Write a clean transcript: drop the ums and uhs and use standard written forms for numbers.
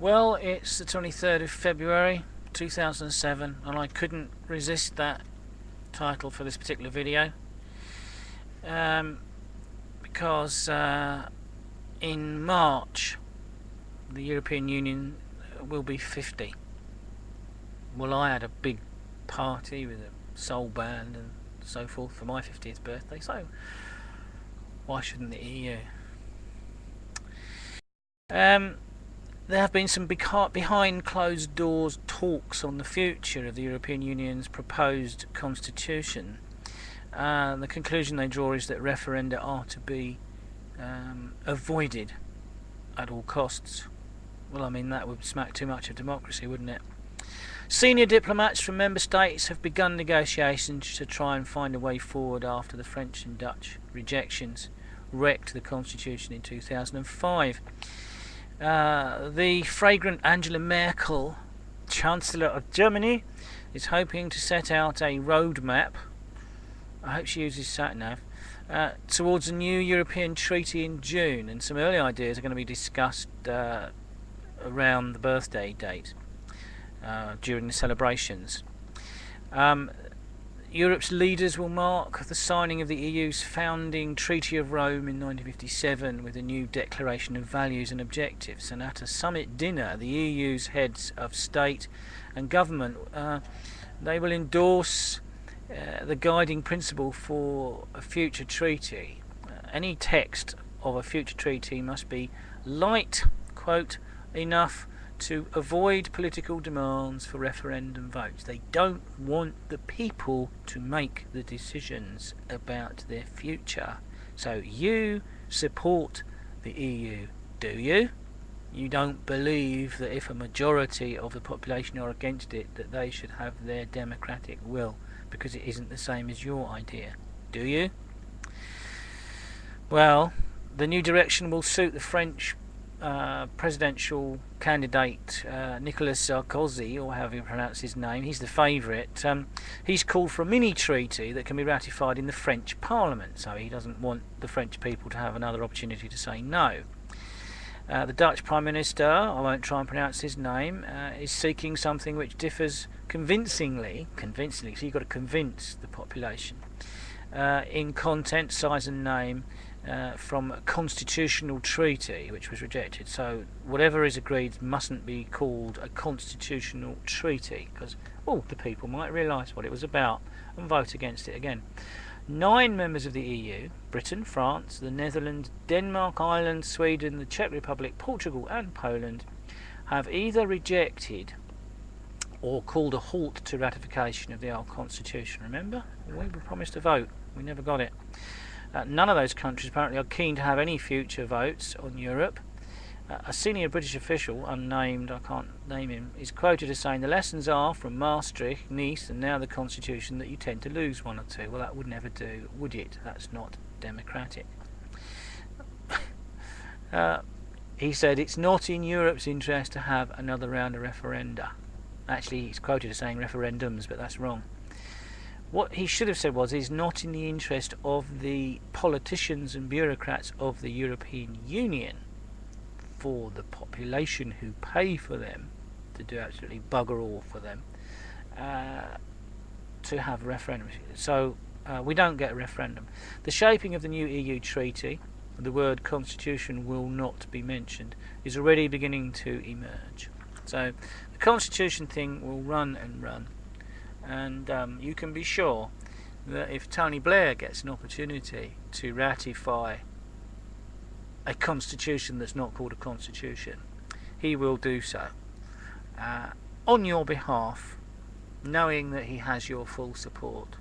Well, it's the 23rd of February 2007, and I couldn't resist that title for this particular video because in March the European Union will be 50. Well, I had a big party with a soul band and so forth for my 50th birthday, so why shouldn't the EU? There have been some behind closed doors talks on the future of the European Union's proposed constitution. The conclusion they draw is that referenda are to be avoided at all costs. Well, I mean, that would smack too much of democracy, wouldn't it? Senior diplomats from member states have begun negotiations to try and find a way forward after the French and Dutch rejections wrecked the constitution in 2005. The fragrant Angela Merkel, Chancellor of Germany, is hoping to set out a roadmap, I hope she uses sat-nav, towards a new European treaty in June, and some early ideas are going to be discussed around the birthday date during the celebrations. Europe's leaders will mark the signing of the EU's founding Treaty of Rome in 1957 with a new Declaration of Values and Objectives, and at a summit dinner the EU's heads of state and government they will endorse the guiding principle for a future treaty. Any text of a future treaty must be light, quote, enough to avoid political demands for referendum votes. They don't want the people to make the decisions about their future. So you support the EU, do you? You don't believe that if a majority of the population are against it, that they should have their democratic will, because it isn't the same as your idea, do you? Well, the new direction will suit the French presidential candidate Nicolas Sarkozy, or however you pronounce his name. He's the favourite. He's called for a mini treaty that can be ratified in the French Parliament, so he doesn't want the French people to have another opportunity to say no. The Dutch Prime Minister, I won't try and pronounce his name, is seeking something which differs convincingly, so you've got to convince the population, in content, size and name, from a constitutional treaty which was rejected. So whatever is agreed mustn't be called a constitutional treaty, because the people might realise what it was about and vote against it again. 9 members of the EU, Britain, France, the Netherlands, Denmark, Ireland, Sweden, the Czech Republic, Portugal and Poland, have either rejected or called a halt to ratification of the old constitution. Remember, we were promised a vote, we never got it. None of those countries apparently are keen to have any future votes on Europe. A senior British official, unnamed, I can't name him, is quoted as saying the lessons are from Maastricht, Nice and now the Constitution that you tend to lose one or two. Well, that would never do, would it? That's not democratic. He said it's not in Europe's interest to have another round of referenda. Actually, he's quoted as saying referendums, but that's wrong. What he should have said was, it's not in the interest of the politicians and bureaucrats of the European Union, for the population who pay for them to do absolutely bugger all for them, to have referendums. So we don't get a referendum. The shaping of the new EU treaty, the word constitution will not be mentioned, is already beginning to emerge. So the constitution thing will run and run. And you can be sure that if Tony Blair gets an opportunity to ratify a constitution that's not called a constitution, he will do so on your behalf, knowing that he has your full support.